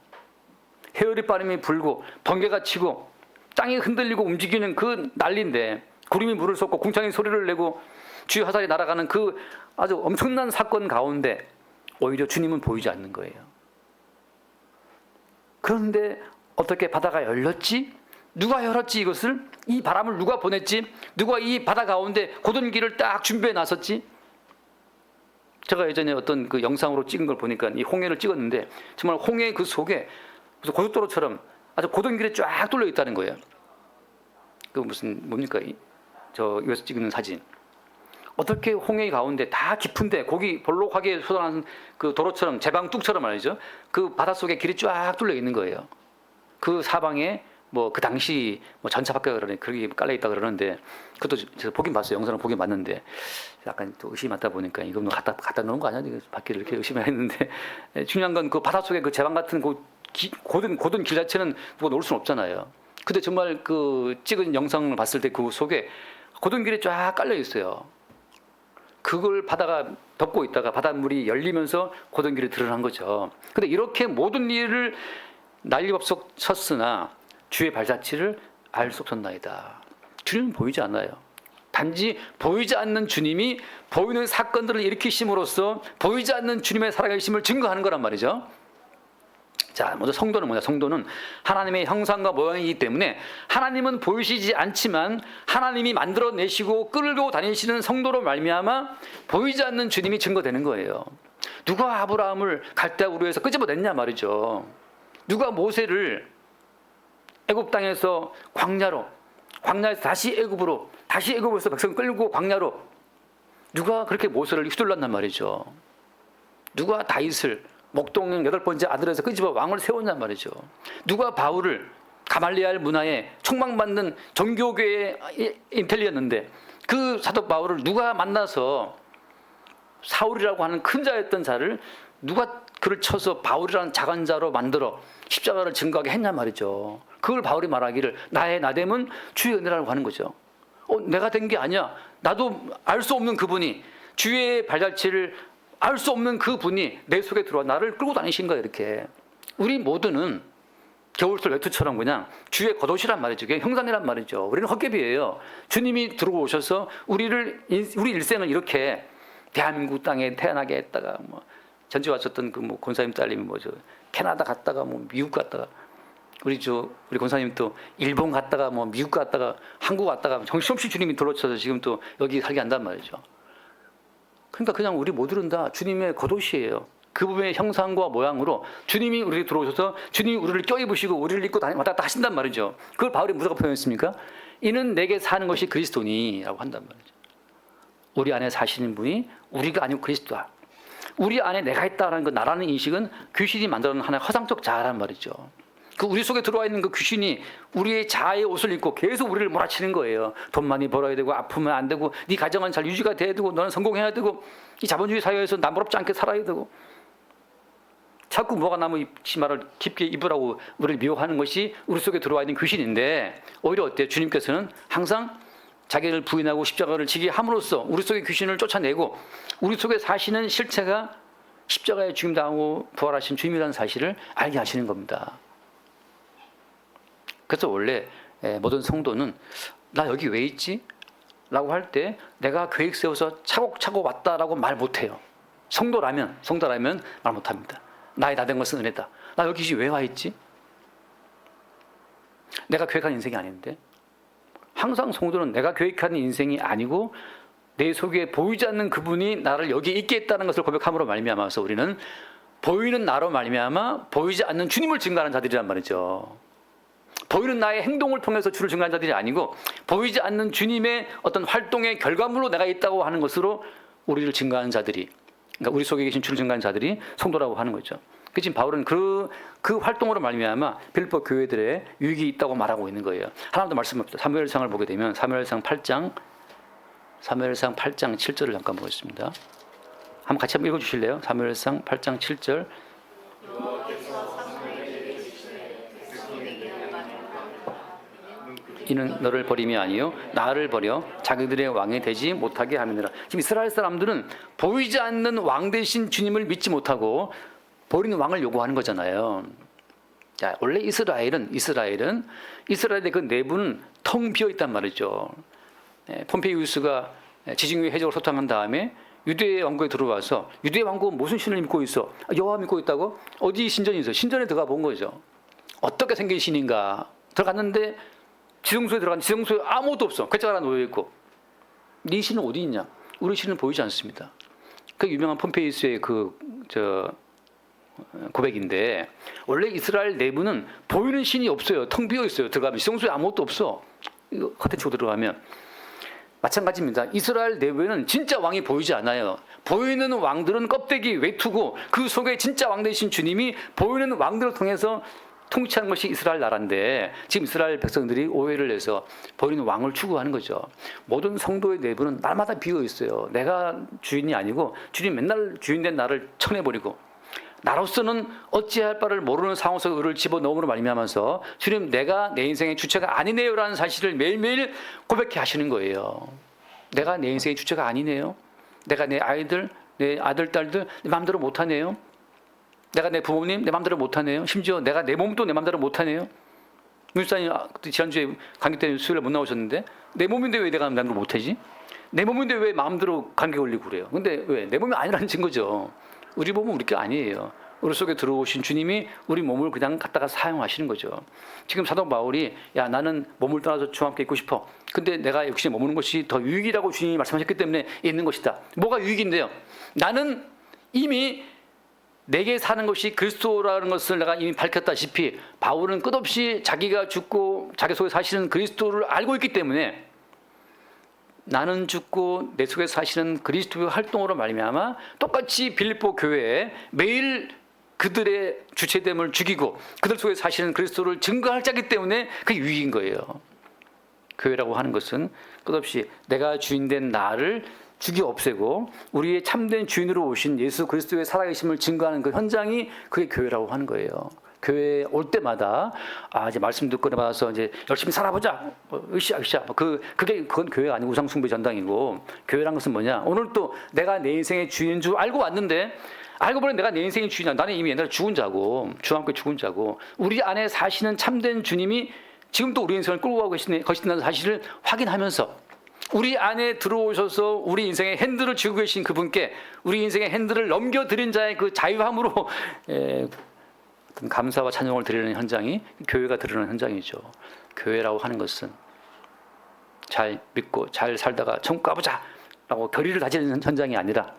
해오리 바람이 불고 번개가 치고 땅이 흔들리고 움직이는 그 난리인데 구름이 물을 쏟고 궁창이 소리를 내고 주의 화살이 날아가는 그 아주 엄청난 사건 가운데 오히려 주님은 보이지 않는 거예요. 그런데 어떻게 바다가 열렸지? 누가 열었지 이것을? 이 바람을 누가 보냈지? 누가 이 바다 가운데 고든 길을 딱 준비해 놨었지? 제가 예전에 어떤 그 영상으로 찍은 걸 보니까 이 홍해를 찍었는데 정말 홍해 그 속에 무슨 고속도로처럼 아주 고든 길이 쫙 뚫려 있다는 거예요. 그 무슨 뭡니까? 저 이것을 찍는 사진. 어떻게 홍해 가운데 다 깊은데 고기 볼록하게 솟아나는 그 도로처럼 제방뚝처럼 말이죠. 그 바닷속에 길이 쫙 뚫려 있는 거예요. 그 사방에 뭐 그 당시 뭐 전차밖에 그러네 그게 깔려 있다 그러는데 그것도 제가 보긴 봤어요. 영상을 보긴 봤는데 약간 또 의심이 많다 보니까 이거 뭐 갖다 놓은 거 아니야? 이거 바퀴를 이렇게 의심을 했는데 중요한 건 그 바닷속에 그 제방 같은 고든 길 자체는 누가 놓을 수는 없잖아요. 근데 정말 그 찍은 영상을 봤을 때 그 속에 고든 길이 쫙 깔려 있어요. 그걸 바다가 덮고 있다가 바닷물이 열리면서 고든 길이 드러난 거죠. 근데 이렇게 모든 일을 난리법석 쳤으나 주의 발자취를 알 수 없었나이다. 주님은 보이지 않아요. 단지 보이지 않는 주님이 보이는 사건들을 일으키심으로써 보이지 않는 주님의 살아계심을 증거하는 거란 말이죠. 자, 먼저 성도는 뭐냐? 성도는 하나님의 형상과 모양이기 때문에 하나님은 보이시지 않지만 하나님이 만들어내시고 끌고 다니시는 성도로 말미암아 보이지 않는 주님이 증거되는 거예요. 누가 아브라함을 갈대아 우르에서 끄집어냈냐 말이죠. 누가 모세를 애굽 땅에서 광야에서 다시 애굽에서 백성 끌고 광야로 누가 그렇게 모세를 휘둘렀단 말이죠. 누가 다윗을 목동 8번째 아들에서 끄집어 왕을 세웠단 말이죠. 누가 바울을 가말리알 문화에 촉망받는 정교계의 인텔리였는데 그 사도 바울을 누가 만나서 사울이라고 하는 큰 자였던 자를 누가 그를 쳐서 바울이라는 작은 자로 만들어 십자가를 증거하게 했냔 말이죠. 그걸 바울이 말하기를 나의 나됨은 주의 은혜라고 하는 거죠. 내가 된 게 아니야. 나도 알 수 없는 그분이 주의 발자취를 알 수 없는 그분이 내 속에 들어와 나를 끌고 다니신 거예요. 이렇게 우리 모두는 겨울철 외투처럼 그냥 주의 겉옷이란 말이죠. 그냥 형상이란 말이죠. 우리는 헛개비예요. 주님이 들어오셔서 우리 일생을 이렇게 대한민국 땅에 태어나게 했다가 뭐 전주 왔었던 그 뭐 권사님 딸님이 뭐죠 캐나다 갔다가 뭐 미국 갔다가 우리 권사님 또 일본 갔다가 뭐 미국 갔다가 한국 갔다가 정신없이 주님이 둘러쳐서 지금 또 여기 살게 한단 말이죠. 그러니까 그냥 우리 모두는 다 주님의 겉옷이에요. 그분의 형상과 모양으로 주님이 우리에게 들어오셔서 주님이 우리를 껴입으시고 우리를 입고 왔다 갔다 하신단 말이죠. 그걸 바울이 뭐라고 표현했습니까? 이는 내게 사는 것이 그리스도니라고 한단 말이죠. 우리 안에 사시는 분이 우리가 아니고 그리스도다. 우리 안에 내가 있다라는 그 나라는 인식은 귀신이 만들어놓은 하나의 허상적 자아란 말이죠. 그 우리 속에 들어와 있는 그 귀신이 우리의 자아의 옷을 입고 계속 우리를 몰아치는 거예요. 돈 많이 벌어야 되고 아프면 안 되고 네 가정은 잘 유지가 돼야 되고 너는 성공해야 되고 이 자본주의 사회에서 남부럽지 않게 살아야 되고 자꾸 뭐가 나면 치마를 깊게 입으라고 우리를 미워하는 것이 우리 속에 들어와 있는 귀신인데 오히려 어때요? 주님께서는 항상 자기를 부인하고 십자가를 지게 함으로써 우리 속의 귀신을 쫓아내고 우리 속에 사시는 실체가 십자가에 죽임당하고 부활하신 주님이라는 사실을 알게 하시는 겁니다. 그래서 원래 모든 성도는 나 여기 왜 있지? 라고 할 때 내가 계획 세워서 차곡차곡 왔다라고 말 못해요. 성도라면 말 못합니다. 나의 나된 것은 은혜다. 나 여기 왜 와 있지? 내가 계획한 인생이 아닌데. 항상 성도는 내가 계획하는 인생이 아니고 내 속에 보이지 않는 그분이 나를 여기 있게 했다는 것을 고백함으로 말미암아서 우리는 보이는 나로 말미암아 보이지 않는 주님을 증거하는 자들이란 말이죠. 보이는 나의 행동을 통해서 주를 증거하는 자들이 아니고 보이지 않는 주님의 어떤 활동의 결과물로 내가 있다고 하는 것으로 우리를 증거하는 자들이, 그러니까 우리 속에 계신 주를 증거하는 자들이 성도라고 하는 거죠. 지금 바울은 그 활동으로 말미암아 빌립보 교회들의 유익이 있다고 말하고 있는 거예요. 하나도 말씀합니다. 사무엘상을 보게 되면 사무엘상 8장 7절을 잠깐 보겠습니다. 한번 같이 한번 읽어주실래요? 사무엘상 8장 7절. 이는 너를 버림이 아니요 나를 버려 자기들의 왕이 되지 못하게 함이니라. 지금 이스라엘 사람들은 보이지 않는 왕 되신 주님을 믿지 못하고 버리는 왕을 요구하는 거잖아요. 자, 원래 이스라엘의 그 내부는 텅 비어 있단 말이죠. 폼페이우스가 지중해 해적을 소탕한 다음에 유대 왕국에 들어와서 유대 왕국은 무슨 신을 믿고 있어? 여호와 믿고 있다고? 어디 신전이 있어? 신전에 들어가 본 거죠. 어떻게 생긴 신인가? 들어갔는데 지성소에 들어갔는데 지성소에 아무것도 없어. 괴짜가 하나 놓여있고. 네 신은 어디 있냐? 우리 신은 보이지 않습니다. 그 유명한 폼페이우스의 고백인데, 원래 이스라엘 내부는 보이는 신이 없어요. 텅 비어 있어요. 들어가면 지성소에 아무것도 없어. 이거 커튼 치고 들어가면 마찬가지입니다. 이스라엘 내부에는 진짜 왕이 보이지 않아요. 보이는 왕들은 껍데기 외투고 그 속에 진짜 왕 되신 주님이 보이는 왕들을 통해서 통치하는 것이 이스라엘 나라인데, 지금 이스라엘 백성들이 오해를 해서 보이는 왕을 추구하는 거죠. 모든 성도의 내부는 날마다 비어 있어요. 내가 주인이 아니고 주님 맨날 주인된 나를 쳐내버리고, 나로서는 어찌할 바를 모르는 상황 속에 의를 집어넣음으로 말미암아서 주님, 내가 내 인생의 주체가 아니네요 라는 사실을 매일매일 고백해 하시는 거예요. 내가 내 인생의 주체가 아니네요. 내가 내 아이들, 내 아들, 딸들 내 마음대로 못하네요. 내가 내 부모님 내 마음대로 못하네요. 심지어 내가 내 몸도 내 마음대로 못하네요. 문수사님 지난주에 감기 때문에 수요일에 못 나오셨는데, 내 몸인데 왜 내가 마음대로 못하지? 내 몸인데 왜 마음대로 감기 걸리고 그래요? 근데 왜? 내 몸이 아니라는 증거죠. 우리 몸은 우리 게 아니에요. 우리 속에 들어오신 주님이 우리 몸을 그냥 갖다가 사용하시는 거죠. 지금 사도 바울이, 야, 나는 몸을 떠나서 주와 함께 있고 싶어. 근데 내가 역시 머무는 것이 더 유익이라고 주님이 말씀하셨기 때문에 있는 것이다. 뭐가 유익인데요? 나는 이미 내게 사는 것이 그리스도라는 것을 내가 이미 밝혔다시피, 바울은 끝없이 자기가 죽고 자기 속에 사시는 그리스도를 알고 있기 때문에, 나는 죽고 내 속에 사시는 그리스도의 활동으로 말미암아 똑같이 빌립보 교회에 매일 그들의 주체됨을 죽이고 그들 속에 사시는 그리스도를 증거할 자기 때문에 그게 유익인 거예요. 교회라고 하는 것은 끝없이 내가 주인된 나를 죽이 없애고 우리의 참된 주인으로 오신 예수 그리스도의 살아계심을 증거하는 그 현장이 그게 교회라고 하는 거예요. 교회에 올 때마다 이제 말씀 듣고 받아서 이제 열심히 살아보자, 으쌰 그건 교회가 아니고 우상숭배 전당이고, 교회란 것은 뭐냐? 오늘 또 내가 내 인생의 주인인 줄 알고 왔는데, 알고 보니 내가 내 인생의 주인이야. 나는 이미 옛날에 죽은 자고 주와 함께 죽은 자고, 우리 안에 사시는 참된 주님이 지금 또 우리 인생을 끌고 가고 계신다는 사실을 확인하면서, 우리 안에 들어오셔서 우리 인생의 핸들을 쥐고 계신 그분께 우리 인생의 핸들을 넘겨드린 자의 그 자유함으로 감사와 찬양을 드리는 현장이 교회가 드러나는 현장이죠. 교회라고 하는 것은 잘 믿고 잘 살다가 천국 가보자 라고 결의를 다지는 현장이 아니라,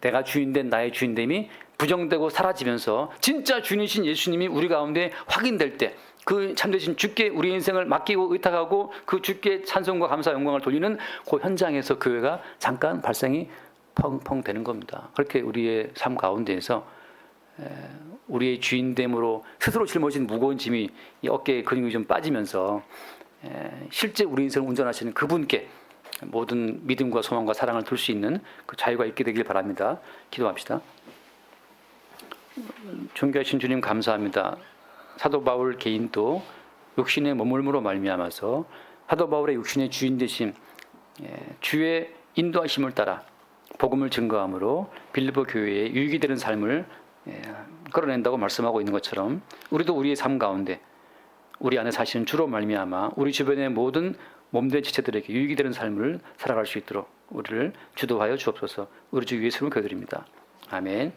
내가 주인된 나의 주인됨이 부정되고 사라지면서 진짜 주인이신 예수님이 우리 가운데 확인될 때, 그 참되신 주께 우리 인생을 맡기고 의탁하고 그 주께 찬송과 감사 영광을 돌리는 그 현장에서 교회가 잠깐 발생이 펑펑 되는 겁니다. 그렇게 우리의 삶 가운데에서 우리의 주인됨으로 스스로 짊어진 무거운 짐이 이 어깨에 근육이 좀 빠지면서 실제 우리 인생을 운전하시는 그분께 모든 믿음과 소망과 사랑을 둘 수 있는 그 자유가 있게 되길 바랍니다. 기도합시다. 존귀하신 주님, 감사합니다. 사도 바울 개인도 육신의 머물므로 말미암아서 사도 바울의 육신의 주인 되심, 주의 인도하심을 따라 복음을 증거함으로 빌립보 교회에 유익이 되는 삶을 끌어낸다고 말씀하고 있는 것처럼, 우리도 우리의 삶 가운데 우리 안에 사시는 주로 말미암아 우리 주변의 모든 몸된 지체들에게 유익이 되는 삶을 살아갈 수 있도록 우리를 주도하여 주옵소서. 우리 주 예수님을 기도드립니다. 아멘.